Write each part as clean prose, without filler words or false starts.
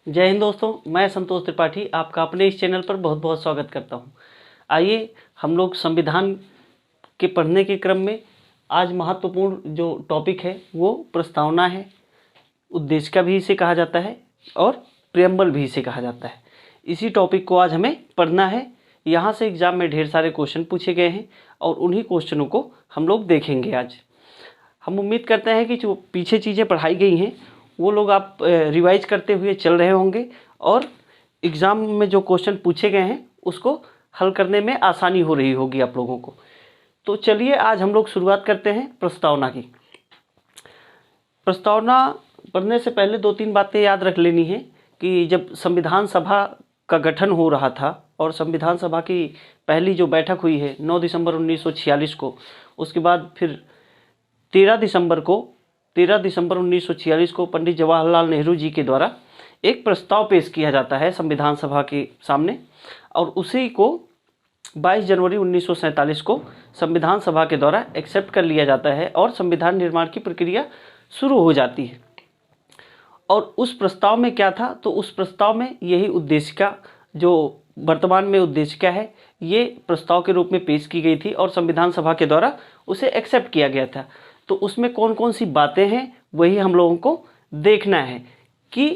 जय हिंद दोस्तों, मैं संतोष त्रिपाठी आपका अपने इस चैनल पर बहुत बहुत स्वागत करता हूं। आइए हम लोग संविधान के पढ़ने के क्रम में आज महत्वपूर्ण जो टॉपिक है वो प्रस्तावना है। उद्देशिका भी इसे कहा जाता है और प्रेम्बल भी इसे कहा जाता है। इसी टॉपिक को आज हमें पढ़ना है। यहाँ से एग्जाम में ढेर सारे क्वेश्चन पूछे गए हैं और उन्हीं क्वेश्चनों को हम लोग देखेंगे। आज हम उम्मीद करते हैं कि जो पीछे चीज़ें पढ़ाई गई हैं वो लोग आप रिवाइज करते हुए चल रहे होंगे और एग्ज़ाम में जो क्वेश्चन पूछे गए हैं उसको हल करने में आसानी हो रही होगी आप लोगों को। तो चलिए आज हम लोग शुरुआत करते हैं प्रस्तावना की। प्रस्तावना पढ़ने से पहले 2-3 बातें याद रख लेनी है कि जब संविधान सभा का गठन हो रहा था और संविधान सभा की पहली जो बैठक हुई है 9 दिसंबर 1946 को, उसके बाद फिर 13 दिसंबर 1946 को पंडित जवाहरलाल नेहरू जी के द्वारा एक प्रस्ताव पेश किया जाता है संविधान सभा के सामने और उसी को 22 जनवरी 1947 को संविधान सभा के द्वारा एक्सेप्ट कर लिया जाता है और संविधान निर्माण की प्रक्रिया शुरू हो जाती है। और उस प्रस्ताव में क्या था, तो उस प्रस्ताव में यही उद्देशिका जो वर्तमान में उद्देशिका है ये प्रस्ताव के रूप में पेश की गई थी और संविधान सभा के द्वारा उसे एक्सेप्ट किया गया था। तो उसमें कौन कौन सी बातें हैं वही हम लोगों को देखना है कि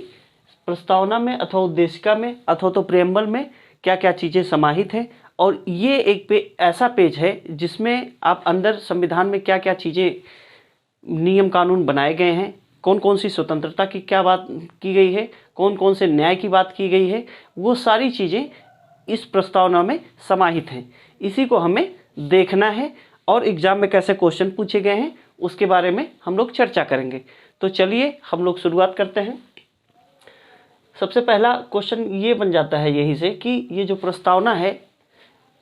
प्रस्तावना में अथवा उद्देशिका में अथवा तो प्रेम्बल में क्या क्या चीज़ें समाहित हैं। और ये एक ऐसा पेज है जिसमें आप अंदर संविधान में क्या क्या चीज़ें नियम कानून बनाए गए हैं, कौन कौन सी स्वतंत्रता की क्या बात की गई है, कौन कौन से न्याय की बात की गई है, वो सारी चीज़ें इस प्रस्तावना में समाहित हैं। इसी को हमें देखना है और एग्जाम में कैसे क्वेश्चन पूछे गए हैं उसके बारे में हम लोग चर्चा करेंगे। तो चलिए हम लोग शुरुआत करते हैं। सबसे पहला क्वेश्चन ये बन जाता है यहीं से कि ये जो प्रस्तावना है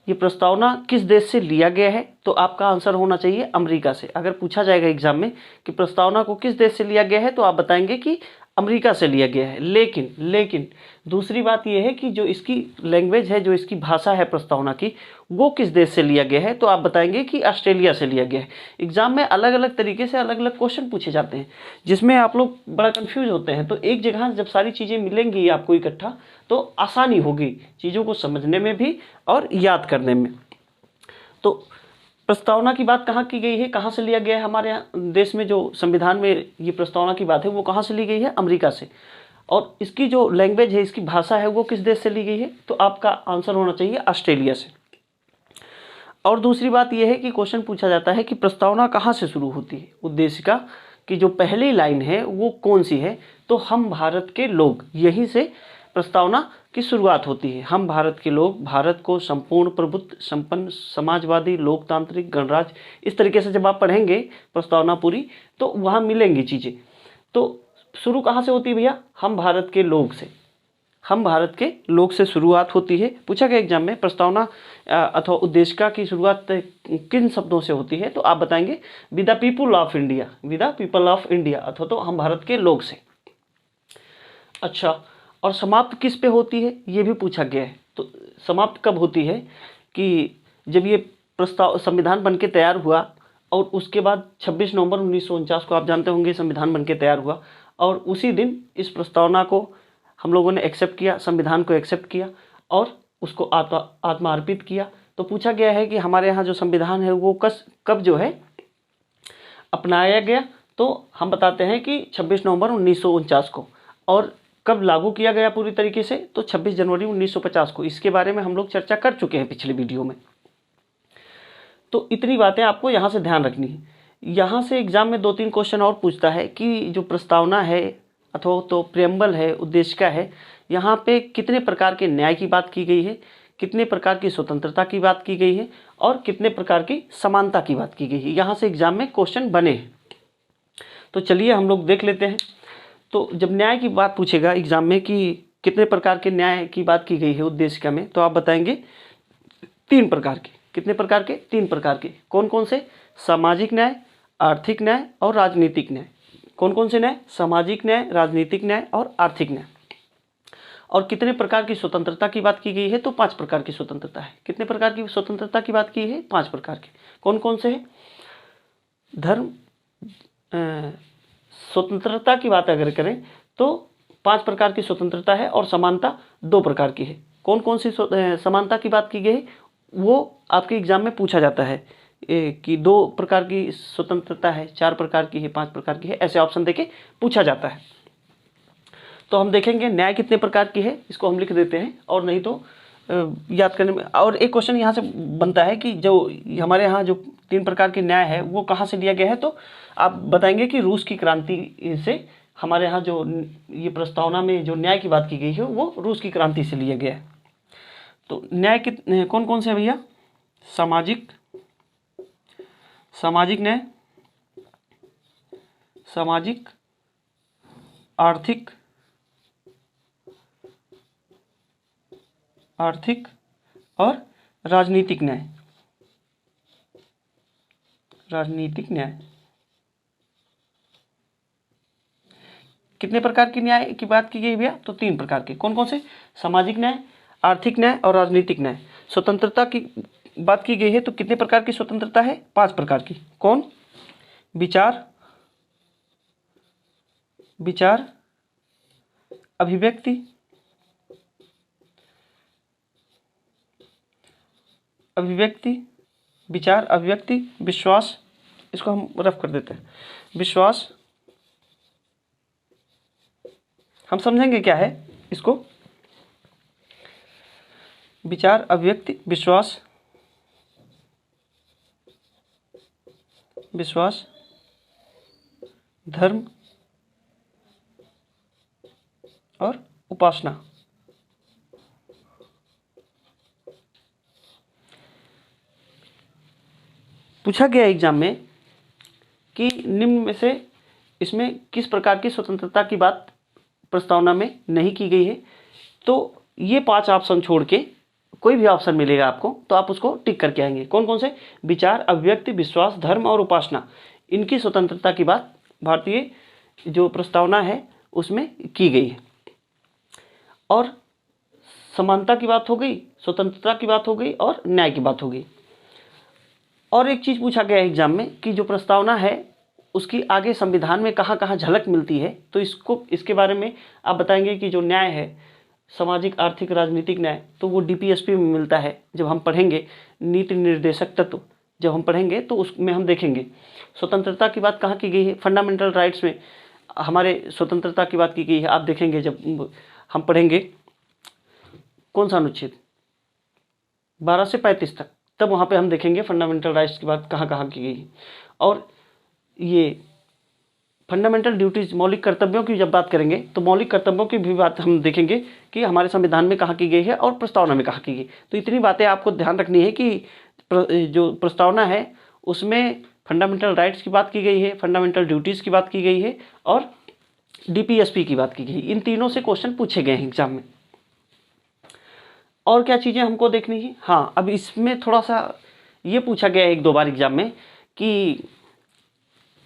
ये प्रस्तावना किस देश से लिया गया है। तो आपका आंसर होना चाहिए अमेरिका से। अगर पूछा जाएगा एग्जाम में कि प्रस्तावना को किस देश से लिया गया है तो आप बताएंगे कि अमेरिका से लिया गया है। लेकिन दूसरी बात यह है कि जो इसकी लैंग्वेज है, जो इसकी भाषा है प्रस्तावना की, वो किस देश से लिया गया है तो आप बताएंगे कि ऑस्ट्रेलिया से लिया गया है। एग्जाम में अलग अलग तरीके से अलग अलग क्वेश्चन पूछे जाते हैं जिसमें आप लोग बड़ा कंफ्यूज होते हैं। तो एक जगह जब सारी चीज़ें मिलेंगी आपको इकट्ठा तो आसानी होगी चीज़ों को समझने में भी और याद करने में। तो प्रस्तावना की बात कहाँ की गई है, कहाँ से लिया गया है। हमारे यहाँ देश में जो संविधान में ये प्रस्तावना की बात है वो कहाँ से ली गई है, अमेरिका से। और इसकी जो लैंग्वेज है, इसकी भाषा है, वो किस देश से ली गई है तो आपका आंसर होना चाहिए ऑस्ट्रेलिया से। और दूसरी बात यह है कि क्वेश्चन पूछा जाता है कि प्रस्तावना कहाँ से शुरू होती है। उद्देशिका की जो पहली लाइन है वो कौन सी है, तो हम भारत के लोग, यहीं से प्रस्तावना की शुरुआत होती है। हम भारत के लोग भारत को संपूर्ण प्रभुत्व संपन्न समाजवादी लोकतांत्रिक गणराज्य, इस तरीके से जब आप पढ़ेंगे प्रस्तावना पूरी तो वहाँ मिलेंगी चीज़ें। तो शुरू कहाँ से होती है भैया, हम भारत के लोग से। हम भारत के लोग से शुरुआत होती है। पूछा गया एग्जाम में प्रस्तावना अथवा उद्देशिका की शुरुआत किन शब्दों से होती है तो आप बताएंगे with the people of India, with the people of India अथवा तो हम भारत के लोग से। अच्छा, और समाप्त किस पे होती है ये भी पूछा गया है। तो समाप्त कब होती है कि जब ये प्रस्ताव संविधान बनके तैयार हुआ और उसके बाद 26 नवंबर 1949 को आप जानते होंगे संविधान बनके तैयार हुआ और उसी दिन इस प्रस्तावना को हम लोगों ने एक्सेप्ट किया, संविधान को एक्सेप्ट किया और उसको आत्मार्पित किया। तो पूछा गया है कि हमारे यहाँ जो संविधान है वो कब जो है अपनाया गया, तो हम बताते हैं कि 26 नवंबर 1949 को। और कब लागू किया गया पूरी तरीके से, तो 26 जनवरी 1950 को। इसके बारे में हम लोग चर्चा कर चुके हैं पिछले वीडियो में। तो इतनी बातें आपको यहाँ से ध्यान रखनी है। यहाँ से एग्जाम में 2-3 क्वेश्चन और पूछता है कि जो प्रस्तावना है अथवा तो प्रेम्बल है, उद्देशिका है, यहाँ पे कितने प्रकार के न्याय की बात की गई है, कितने प्रकार की स्वतंत्रता की बात की गई है और कितने प्रकार की समानता की बात की गई है। यहाँ से एग्जाम में क्वेश्चन बने हैं। तो चलिए हम लोग देख लेते हैं। तो जब न्याय की बात पूछेगा एग्जाम में कि कितने प्रकार के न्याय की बात की गई है उद्देशिका में, तो आप बताएंगे 3 प्रकार के। कितने प्रकार के, 3 प्रकार के। कौन कौन से, सामाजिक न्याय, आर्थिक न्याय और राजनीतिक न्याय। कौन कौन से न्याय, सामाजिक न्याय, राजनीतिक न्याय और आर्थिक न्याय। और कितने प्रकार की स्वतंत्रता की बात की गई है, तो 5 प्रकार की स्वतंत्रता है। कितने प्रकार की स्वतंत्रता की बात की है, 5 प्रकार के। कौन कौन से है, धर्म स्वतंत्रता की बात अगर करें तो 5 प्रकार की स्वतंत्रता है और समानता 2 प्रकार की है। कौन कौन सी समानता की बात की गई है वो आपके एग्जाम में पूछा जाता है कि 2 प्रकार की स्वतंत्रता है, 4 प्रकार की है, 5 प्रकार की है, ऐसे ऑप्शन देके पूछा जाता है। तो हम देखेंगे न्याय कितने प्रकार की है, इसको हम लिख देते हैं, और नहीं तो याद करने में। और एक क्वेश्चन यहाँ से बनता है कि जो हमारे यहाँ जो 3 प्रकार के न्याय है वो कहाँ से लिया गया है, तो आप बताएंगे कि रूस की क्रांति से हमारे यहाँ जो ये प्रस्तावना में जो न्याय की बात की गई है वो रूस की क्रांति से लिया गया है। तो न्याय कितने कौन कौन से हैं भैया? सामाजिक न्याय, सामाजिक, आर्थिक और राजनीतिक न्याय। राजनीतिक न्याय कितने प्रकार की न्याय की बात की गई भैया? तो 3 प्रकार के। कौन कौन से? सामाजिक न्याय, आर्थिक न्याय और राजनीतिक न्याय। स्वतंत्रता की बात की गई है तो कितने प्रकार की स्वतंत्रता है? 5 प्रकार की। कौन? विचार, अभिव्यक्ति, विचार, अभिव्यक्ति, विश्वास, इसको हम रफ कर देते हैं, विश्वास। हम समझेंगे क्या है इसको। विचार, अभिव्यक्ति, विश्वास, धर्म और उपासना। पूछा गया एग्जाम में कि निम्न में से इसमें किस प्रकार की स्वतंत्रता की बात प्रस्तावना में नहीं की गई है। तो ये 5 ऑप्शन छोड़ के कोई भी ऑप्शन मिलेगा आपको तो आप उसको टिक करके आएंगे। कौन कौन से? विचार, अभिव्यक्ति, विश्वास, धर्म और उपासना। इनकी स्वतंत्रता की बात भारतीय जो प्रस्तावना है उसमें की गई है। और समानता की बात हो गई, स्वतंत्रता की बात हो गई और न्याय की बात हो गई। और एक चीज़ पूछा गया एग्जाम में कि जो प्रस्तावना है उसकी आगे संविधान में कहाँ कहाँ झलक मिलती है, तो इसके बारे में आप बताएंगे कि जो न्याय है सामाजिक, आर्थिक, राजनीतिक न्याय, तो वो डीपीएसपी में मिलता है। जब हम पढ़ेंगे नीति निर्देशक तत्व जब हम पढ़ेंगे तो उसमें हम देखेंगे स्वतंत्रता की बात कहाँ की गई है। फंडामेंटल राइट्स में हमारे स्वतंत्रता की बात की गई है। आप देखेंगे जब हम पढ़ेंगे कौन सा अनुच्छेद 12 से 35 तक, तब वहाँ पे हम देखेंगे फंडामेंटल राइट्स की बात कहाँ कहाँ की गई है। और ये फंडामेंटल ड्यूटीज, मौलिक कर्तव्यों की जब बात करेंगे तो मौलिक कर्तव्यों की भी बात हम देखेंगे कि हमारे संविधान में कहाँ की गई है और प्रस्तावना में कहाँ की गई। तो इतनी बातें आपको ध्यान रखनी है कि जो प्रस्तावना है उसमें फंडामेंटल राइट्स की बात की गई है, फंडामेंटल ड्यूटीज़ की बात की गई है और डीपीएसपी की बात की गई। इन तीनों से क्वेश्चन पूछे गए हैं एग्जाम में। और क्या चीज़ें हमको देखनी है? हाँ, अब इसमें थोड़ा सा ये पूछा गया है 1-2 बार एग्जाम में कि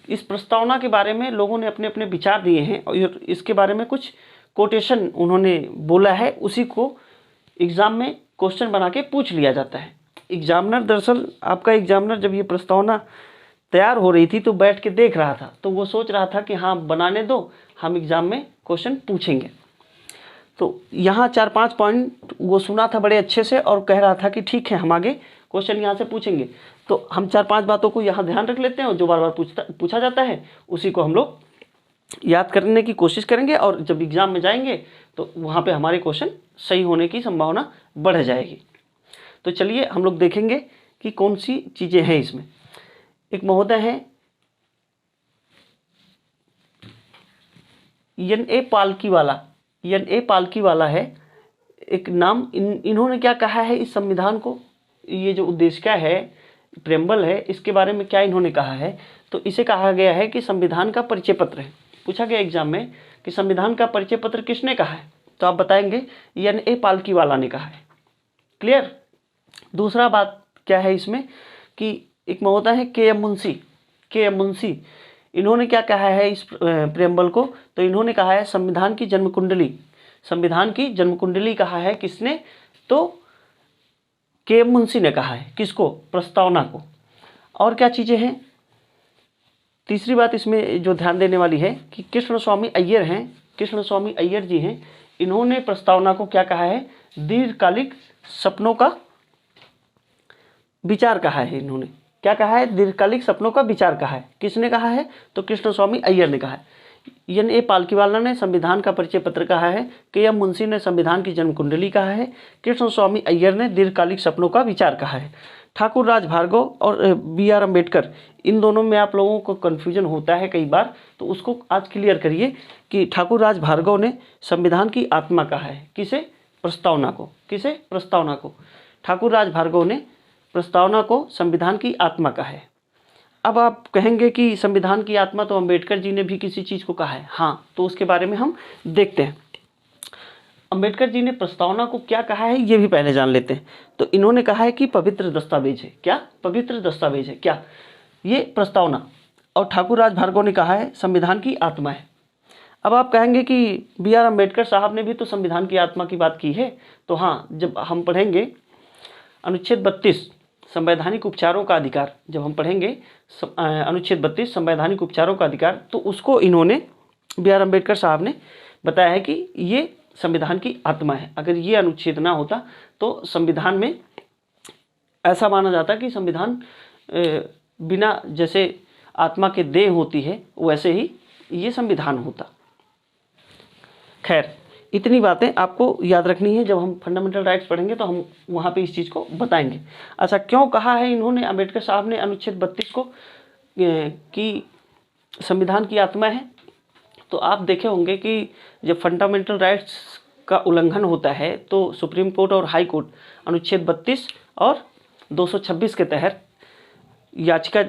इस प्रस्तावना के बारे में लोगों ने अपने अपने विचार दिए हैं और इसके बारे में कुछ कोटेशन उन्होंने बोला है, उसी को एग्ज़ाम में क्वेश्चन बना के पूछ लिया जाता है। एग्जामिनर, दरअसल आपका एग्जामिनर जब ये प्रस्तावना तैयार हो रही थी तो बैठ के देख रहा था, तो वो सोच रहा था कि हाँ बनाने दो, हम एग्ज़ाम में क्वेश्चन पूछेंगे। तो यहाँ 4-5 पॉइंट वो सुना था बड़े अच्छे से और कह रहा था कि ठीक है हम आगे क्वेश्चन यहाँ से पूछेंगे। तो हम 4-5 बातों को यहाँ ध्यान रख लेते हैं और जो बार बार पूछा जाता है उसी को हम लोग याद करने की कोशिश करेंगे और जब एग्ज़ाम में जाएंगे तो वहाँ पे हमारे क्वेश्चन सही होने की संभावना बढ़ जाएगी। तो चलिए हम लोग देखेंगे कि कौन सी चीज़ें हैं इसमें। एक महोदय हैं N.A. पालकीवाला है एक नाम। इन्होंने क्या कहा है इस संविधान को, ये जो उद्देशिका है, प्रेम्बल है, इसके बारे में क्या इन्होंने कहा है। तो इसे कहा गया है कि संविधान का परिचय पत्र है। पूछा गया एग्जाम में कि संविधान का परिचय पत्र किसने कहा है, तो आप बताएंगे N.A. पालकीवाला ने कहा है। क्लियर। दूसरा बात क्या है इसमें कि एक महोदय है K.M. मुंशी, इन्होंने क्या कहा है इस प्रेम्बल को, तो इन्होंने कहा है संविधान की जन्मकुंडली कहा है। किसने? तो K.M. मुंशी ने कहा है। किसको? प्रस्तावना को। और क्या चीज़ें हैं? तीसरी बात इसमें जो ध्यान देने वाली है कि कृष्ण स्वामी अय्यर हैं, कृष्ण स्वामी अय्यर जी हैं, इन्होंने प्रस्तावना को क्या कहा है, दीर्घकालिक सपनों का विचार कहा है। इन्होंने क्या कहा है, दीर्घकालिक सपनों का विचार कहा है। किसने कहा है, तो कृष्ण स्वामी अय्यर ने कहा है। N.A. पालकीवाला ने संविधान का परिचय पत्र कहा है। K.M. मुंशी ने संविधान की जन्म कुंडली कहा है। कृष्ण स्वामी अय्यर ने दीर्घकालिक सपनों का विचार कहा है। ठाकुर राज भार्गव और B.R. अम्बेडकर, इन दोनों में आप लोगों को कन्फ्यूजन होता है कई बार, तो उसको आज क्लियर करिए कि ठाकुर राज भार्गव ने संविधान की आत्मा कहा है। किसे, प्रस्तावना को। किसे, प्रस्तावना को। ठाकुर राज भार्गव ने प्रस्तावना को संविधान की आत्मा कहा है। अब आप कहेंगे कि संविधान की आत्मा तो अम्बेडकर जी ने भी किसी चीज़ को कहा है। हाँ, तो उसके बारे में हम देखते हैं। अम्बेडकर जी ने प्रस्तावना को क्या कहा है ये भी पहले जान लेते हैं। तो इन्होंने कहा है कि पवित्र दस्तावेज है। क्या, पवित्र दस्तावेज है क्या, ये प्रस्तावना। और ठाकुर राज भार्गव ने कहा है संविधान की आत्मा है। अब आप कहेंगे कि B.R. अम्बेडकर साहब ने भी तो संविधान की आत्मा की बात की है। तो हाँ, जब हम पढ़ेंगे अनुच्छेद 32 संवैधानिक उपचारों का अधिकार, जब हम पढ़ेंगे अनुच्छेद 32 संवैधानिक उपचारों का अधिकार, तो उसको इन्होंने B.R. अम्बेडकर साहब ने बताया है कि ये संविधान की आत्मा है। अगर ये अनुच्छेद ना होता तो संविधान में ऐसा माना जाता कि संविधान बिना, जैसे आत्मा के देह होती है वैसे ही ये संविधान होता। खैर, इतनी बातें आपको याद रखनी है। जब हम फंडामेंटल राइट्स पढ़ेंगे तो हम वहाँ पे इस चीज़ को बताएंगे। अच्छा, क्यों कहा है इन्होंने, अम्बेडकर साहब ने, अनुच्छेद 32 को कि संविधान की आत्मा है? तो आप देखे होंगे कि जब फंडामेंटल राइट्स का उल्लंघन होता है तो सुप्रीम कोर्ट और हाई कोर्ट अनुच्छेद 32 और 226 के तहत याचिका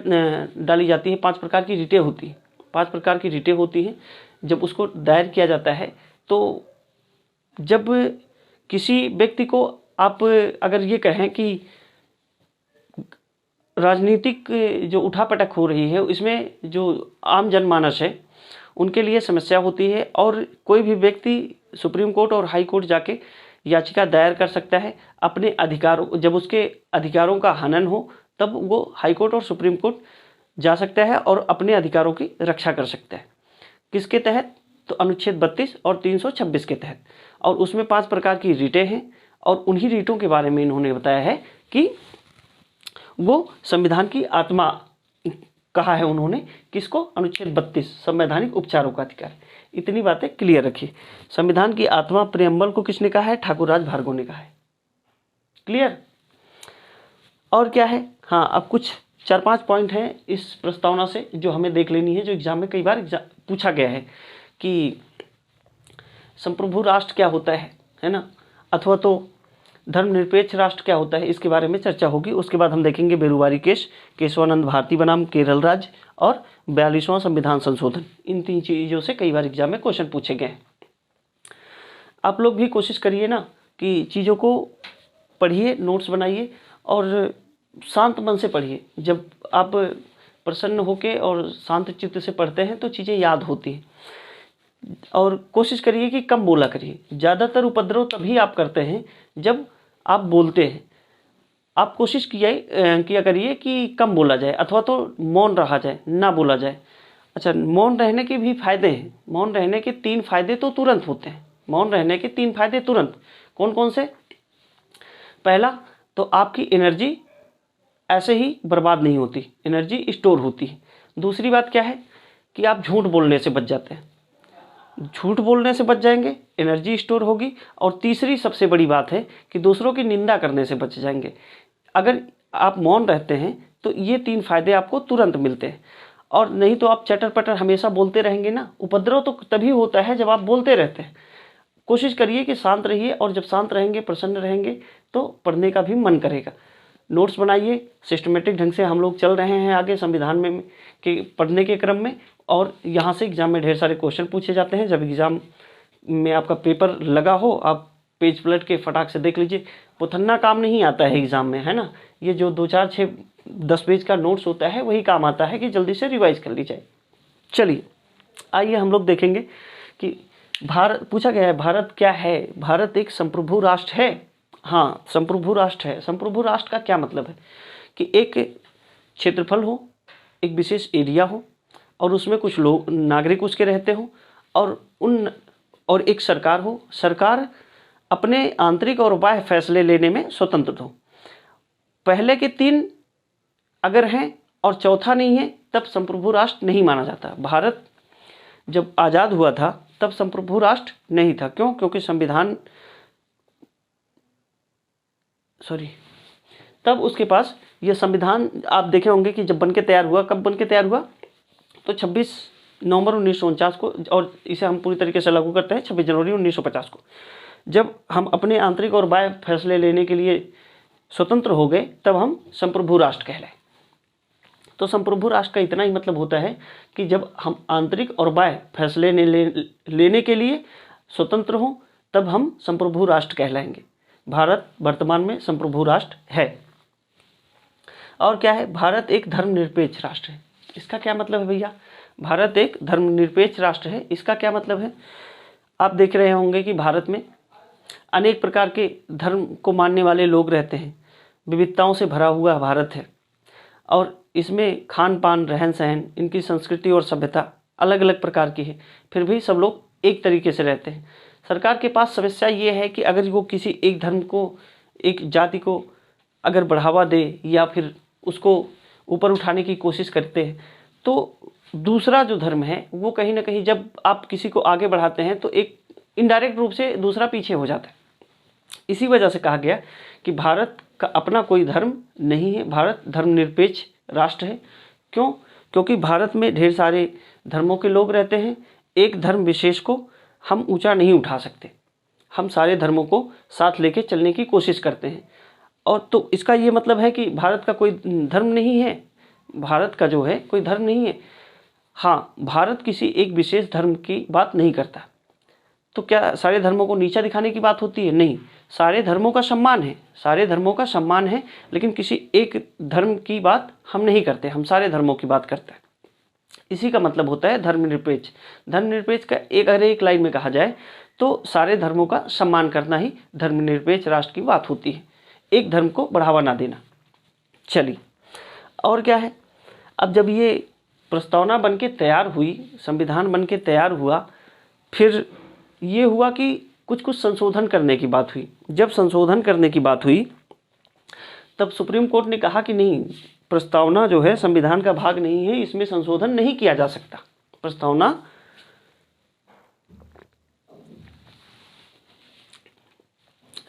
डाली जाती है। 5 प्रकार की रिटें होती हैं। 5 प्रकार की रिटें होती हैं। जब उसको दायर किया जाता है तो जब किसी व्यक्ति को आप अगर ये कहें कि राजनीतिक जो उठापटक हो रही है इसमें जो आम जनमानस है उनके लिए समस्या होती है, और कोई भी व्यक्ति सुप्रीम कोर्ट और हाई कोर्ट जाके याचिका दायर कर सकता है अपने अधिकारों, जब उसके अधिकारों का हनन हो तब वो हाई कोर्ट और सुप्रीम कोर्ट जा सकता है और अपने अधिकारों की रक्षा कर सकता है। किसके तहत? तो अनुच्छेद 32 और 326 के तहत। और उसमें 5 प्रकार की रिटें हैं, और उन्हीं रिटों के बारे में इन्होंने बताया है कि वो संविधान की आत्मा कहा है उन्होंने। किसको? अनुच्छेद 32 संवैधानिक उपचारों का अधिकार। इतनी बातें क्लियर रखिए। संविधान की आत्मा प्रियम्बल को किसने कहा है? ठाकुर राज भार्गव ने कहा है। क्लियर? और क्या है? हाँ, अब कुछ 4-5 पॉइंट हैं इस प्रस्तावना से जो हमें देख लेनी है, जो एग्जाम में कई बार पूछा गया है कि संप्रभु राष्ट्र क्या होता है ना, अथवा तो धर्मनिरपेक्ष राष्ट्र क्या होता है, इसके बारे में चर्चा होगी। उसके बाद हम देखेंगे बेरुवारी केस, केशवानंद भारती बनाम केरल राज्य और 42वां संविधान संशोधन। इन 3 चीज़ों से कई बार एग्जाम में क्वेश्चन पूछे गए हैं। आप लोग भी कोशिश करिए ना कि चीज़ों को पढ़िए, नोट्स बनाइए और शांत मन से पढ़िए। जब आप प्रसन्न होकर और शांत चित्त से पढ़ते हैं तो चीज़ें याद होती हैं। और कोशिश करिए कि कम बोला करिए। ज़्यादातर उपद्रव तभी आप करते हैं जब आप बोलते हैं। आप कोशिश किया करिए कि कम बोला जाए, अथवा तो मौन रहा जाए, ना बोला जाए। अच्छा, मौन रहने के भी फायदे हैं। मौन रहने के 3 फायदे तो तुरंत होते हैं। मौन रहने के 3 फायदे तुरंत कौन कौन से? पहला तो आपकी एनर्जी ऐसे ही बर्बाद नहीं होती, एनर्जी स्टोर होती है। दूसरी बात क्या है कि आप झूठ बोलने से बच जाते हैं। झूठ बोलने से बच जाएंगे, एनर्जी स्टोर होगी। और तीसरी सबसे बड़ी बात है कि दूसरों की निंदा करने से बच जाएंगे। अगर आप मौन रहते हैं तो ये 3 फायदे आपको तुरंत मिलते हैं। और नहीं तो आप चटर पटर हमेशा बोलते रहेंगे ना। उपद्रव तो तभी होता है जब आप बोलते रहते हैं। कोशिश करिए कि शांत रहिए, और जब शांत रहेंगे, प्रसन्न रहेंगे तो पढ़ने का भी मन करेगा। नोट्स बनाइए, सिस्टमेटिक ढंग से हम लोग चल रहे हैं आगे संविधान में के पढ़ने के क्रम में। और यहाँ से एग्जाम में ढेर सारे क्वेश्चन पूछे जाते हैं। जब एग्ज़ाम में आपका पेपर लगा हो, आप पेज पलट के फटाक से देख लीजिए। पुथन्ना काम नहीं आता है एग्ज़ाम में, है ना। ये जो 2, 4, 6, 10 पेज का नोट्स होता है वही काम आता है कि जल्दी से रिवाइज कर ली जाए। चलिए आइए हम लोग देखेंगे कि भारत, पूछा गया है भारत क्या है। भारत एक संप्रभु राष्ट्र है। हाँ, संप्रभु राष्ट्र है। संप्रभु राष्ट्र का क्या मतलब है कि एक क्षेत्रफल हो, एक विशेष एरिया हो, और उसमें कुछ लोग, नागरिक उसके रहते हो, और उन और एक सरकार हो। सरकार अपने आंतरिक और बाह्य फैसले लेने में स्वतंत्र हो। पहले के 3 अगर हैं और चौथा नहीं है तब संप्रभु राष्ट्र नहीं माना जाता। भारत जब आज़ाद हुआ था तब संप्रभु राष्ट्र नहीं था। क्यों? क्योंकि संविधान तब उसके पास यह संविधान, आप देखे होंगे कि जब बन के तैयार हुआ, कब बन के तैयार हुआ, तो 26 नवंबर 1949 को, और इसे हम पूरी तरीके से लागू करते हैं 26 जनवरी 1950 को। जब हम अपने आंतरिक और बाह्य फैसले लेने के लिए स्वतंत्र हो गए तब हम संप्रभु राष्ट्र कहलाए। तो संप्रभु राष्ट्र का इतना ही मतलब होता है कि जब हम आंतरिक और बाह्य फैसले लेने के लिए स्वतंत्र हों तब हम संप्रभु राष्ट्र कहलाएंगे। भारत वर्तमान में संप्रभु राष्ट्र है। और क्या है? भारत एक धर्मनिरपेक्ष राष्ट्र है। इसका क्या मतलब है भैया? भारत एक धर्मनिरपेक्ष राष्ट्र है, इसका क्या मतलब है? आप देख रहे होंगे कि भारत में अनेक प्रकार के धर्म को मानने वाले लोग रहते हैं। विविधताओं से भरा हुआ भारत है और इसमें खान पान, रहन सहन, इनकी संस्कृति और सभ्यता अलग अलग प्रकार की है, फिर भी सब लोग एक तरीके से रहते हैं। सरकार के पास समस्या ये है कि अगर वो किसी एक धर्म को, एक जाति को अगर बढ़ावा दे या फिर उसको ऊपर उठाने की कोशिश करते हैं तो दूसरा जो धर्म है वो कहीं ना कहीं, जब आप किसी को आगे बढ़ाते हैं तो एक इनडायरेक्ट रूप से दूसरा पीछे हो जाता है। इसी वजह से कहा गया कि भारत का अपना कोई धर्म नहीं है, भारत धर्मनिरपेक्ष राष्ट्र है। क्यों? क्योंकि भारत में ढेर सारे धर्मों के लोग रहते हैं। एक धर्म विशेष को हम ऊंचा नहीं उठा सकते, हम सारे धर्मों को साथ लेके चलने की कोशिश करते हैं। और तो इसका ये मतलब है कि भारत का कोई धर्म नहीं है, भारत का जो है कोई धर्म नहीं है। हाँ, भारत किसी एक विशेष धर्म की बात नहीं करता। तो क्या सारे धर्मों को नीचा दिखाने की बात होती है? नहीं, सारे धर्मों का सम्मान है, सारे धर्मों का सम्मान है, लेकिन किसी एक धर्म की बात हम नहीं करते, हम सारे धर्मों की बात करते हैं। इसी का मतलब होता है धर्मनिरपेक्ष। धर्मनिरपेक्ष का अगर एक लाइन में कहा जाए तो सारे धर्मों का सम्मान करना ही धर्मनिरपेक्ष राष्ट्र की बात होती है, एक धर्म को बढ़ावा ना देना। चलिए, और क्या है? अब जब ये प्रस्तावना बन के तैयार हुई, संविधान बन के तैयार हुआ, फिर ये हुआ कि कुछ संशोधन करने की बात हुई। जब संशोधन करने की बात हुई तब सुप्रीम कोर्ट ने कहा कि नहीं, प्रस्तावना जो है संविधान का भाग नहीं है, इसमें संशोधन नहीं किया जा सकता। प्रस्तावना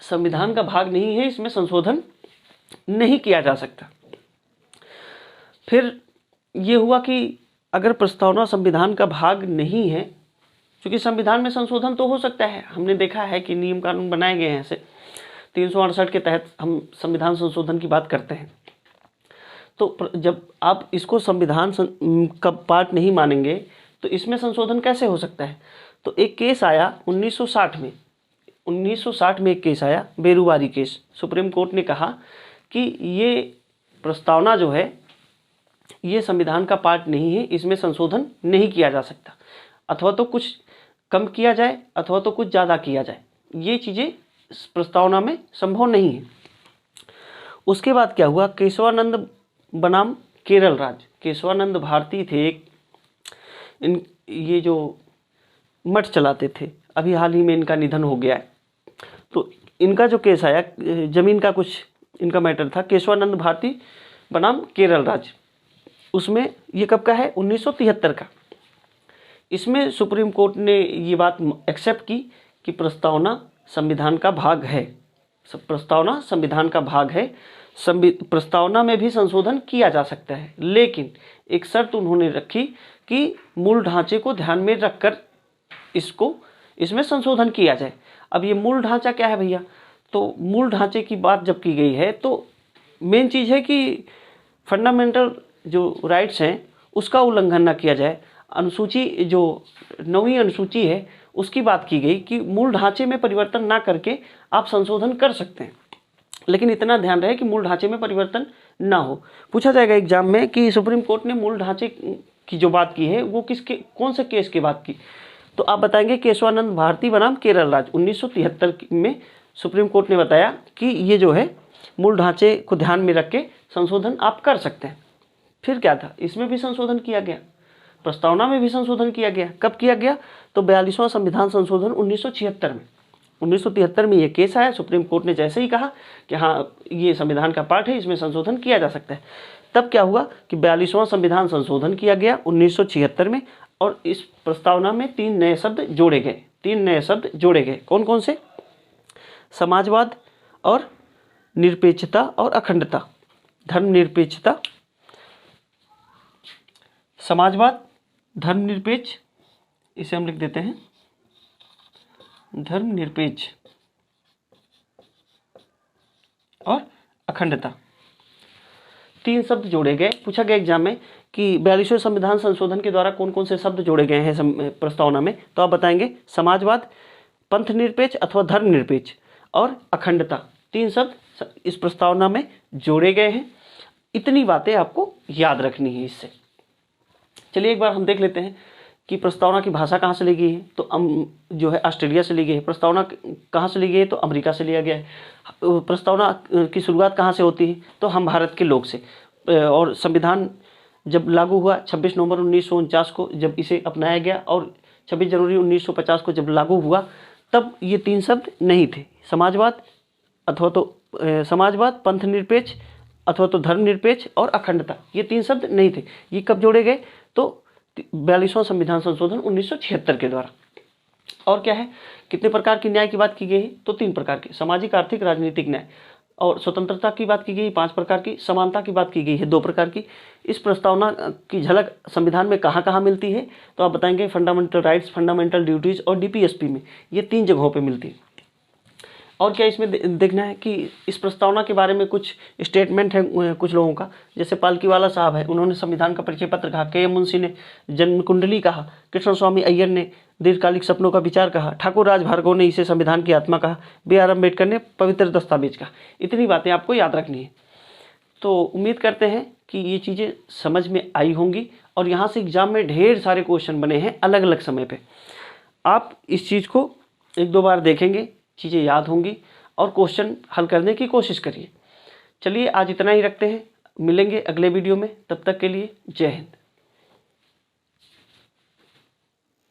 संविधान का भाग नहीं है, इसमें संशोधन नहीं किया जा सकता। फिर ये हुआ कि अगर प्रस्तावना संविधान का भाग नहीं है, क्योंकि संविधान में संशोधन तो हो सकता है, हमने देखा है कि नियम कानून बनाए गए हैं ऐसे, 368 के तहत हम संविधान संशोधन की बात करते हैं। तो जब आप इसको संविधान का पार्ट नहीं मानेंगे तो इसमें संशोधन कैसे हो सकता है? तो एक केस आया 1960 में, 1960 में एक केस आया, बेरुवारी केस। सुप्रीम कोर्ट ने कहा कि ये प्रस्तावना जो है ये संविधान का पार्ट नहीं है, इसमें संशोधन नहीं किया जा सकता, अथवा तो कुछ कम किया जाए अथवा तो कुछ ज़्यादा किया जाए, ये चीज़ें प्रस्तावना में संभव नहीं है। उसके बाद क्या हुआ? केशवानंद बनाम केरल राज्य, केशवानंद भारती थे एक, ये जो मठ चलाते थे, अभी हाल ही में इनका निधन हो गया है। तो इनका जो केस आया, जमीन का कुछ इनका मैटर था, केशवानंद भारती बनाम केरल राज्य, उसमें ये कब का है? 1973 का। इसमें सुप्रीम कोर्ट ने ये बात एक्सेप्ट की कि प्रस्तावना संविधान का भाग है, प्रस्तावना संविधान का भाग है, प्रस्तावना में भी संशोधन किया जा सकता है, लेकिन एक शर्त उन्होंने रखी कि मूल ढांचे को ध्यान में रखकर इसमें संशोधन किया जाए। अब ये मूल ढांचा क्या है भैया? तो मूल ढांचे की बात जब की गई है तो मेन चीज़ है कि फंडामेंटल जो राइट्स हैं उसका उल्लंघन ना किया जाए। अनुसूची जो 9वीं अनुसूची है उसकी बात की गई कि मूल ढांचे में परिवर्तन ना करके आप संशोधन कर सकते हैं, लेकिन इतना ध्यान रहे कि मूल ढांचे में परिवर्तन ना हो। पूछा जाएगा एग्जाम में कि सुप्रीम कोर्ट ने मूल ढांचे की जो बात की है वो कौन से केस की बात की, तो आप बताएंगे केशवानंद भारती बनाम केरल राज्य 1973 में सुप्रीम कोर्ट ने बताया कि ये जो है मूल ढांचे को ध्यान में रख के संशोधन आप कर सकते हैं। फिर क्या था? इसमें भी संशोधन किया गया। प्रस्तावना में भी संशोधन किया गया। कब किया गया? तो 42वां संविधान संशोधन 1976 में। 1973 में ये केस आया, सुप्रीम कोर्ट ने जैसे ही कहा कि हाँ ये संविधान का पार्ट है, इसमें संशोधन किया जा सकता है, तब क्या हुआ कि 42वां संविधान संशोधन किया गया 1976 में, और इस प्रस्तावना में 3 नए शब्द जोड़े गए। 3 नए शब्द जोड़े गए, कौन कौन से? समाजवाद और निरपेक्षता और अखंडता। धर्मनिरपेक्षता, समाजवाद, धर्मनिरपेक्ष, इसे हम लिख देते हैं धर्मनिरपेक्ष, और अखंडता। 3 शब्द जोड़े गए। पूछा गया एग्जाम में कि 42वें संविधान संशोधन के द्वारा कौन कौन से शब्द जोड़े गए हैं प्रस्तावना में, तो आप बताएंगे समाजवाद, पंथ निरपेक्ष अथवा धर्मनिरपेक्ष और अखंडता। 3 शब्द इस प्रस्तावना में जोड़े गए हैं। इतनी बातें आपको याद रखनी है इससे। चलिए एक बार हम देख लेते हैं कि प्रस्तावना की भाषा कहाँ से ली गई है। तो जो है ऑस्ट्रेलिया से ली गई है। प्रस्तावना कहाँ से ली गई है? तो अमेरिका से लिया गया है। प्रस्तावना की शुरुआत कहाँ से होती है? तो हम भारत के लोग से। और संविधान जब लागू हुआ 26 नवंबर 1949 को जब इसे अपनाया गया, और 26 जनवरी 1950 को जब लागू हुआ, तब ये 3 शब्द नहीं थे। समाजवाद अथवा तो समाजवाद, पंथ निरपेक्ष अथवा तो धर्मनिरपेक्ष और अखंडता, ये 3 शब्द नहीं थे। ये कब जोड़े गए? तो 42वां संविधान संशोधन 1976 के द्वारा। और क्या है, कितने प्रकार की न्याय की बात की गई है? तो 3 प्रकार की, सामाजिक, आर्थिक, राजनीतिक न्याय। और स्वतंत्रता की बात की गई 5 प्रकार की, समानता की बात की गई है 2 प्रकार की। इस प्रस्तावना की झलक संविधान में कहाँ कहाँ मिलती है? तो आप बताएंगे फंडामेंटल राइट्स, फंडामेंटल ड्यूटीज और डीपीएसपी में, ये 3 जगहों पे मिलती है। और क्या इसमें देखना है कि इस प्रस्तावना के बारे में कुछ स्टेटमेंट है कुछ लोगों का, जैसे पालकीवाला साहब है, उन्होंने संविधान का परिचय पत्र कहा, के एम मुंशी ने जन्म कुंडली कहा, कृष्ण स्वामी अय्यर ने दीर्घकालिक सपनों का विचार कहा, ठाकुर राज भार्गव ने इसे संविधान की आत्मा कहा, बी आर अम्बेडकर ने पवित्र दस्तावेज कहा। इतनी बातें आपको याद रखनी है। तो उम्मीद करते हैं कि ये चीज़ें समझ में आई होंगी, और यहाँ से एग्जाम में ढेर सारे क्वेश्चन बने हैं अलग अलग समय पर। आप इस चीज़ को 1-2 बार देखेंगे, चीज़ें याद होंगी और क्वेश्चन हल करने की कोशिश करिए। चलिए आज इतना ही रखते हैं, मिलेंगे अगले वीडियो में, तब तक के लिए जय हिंद।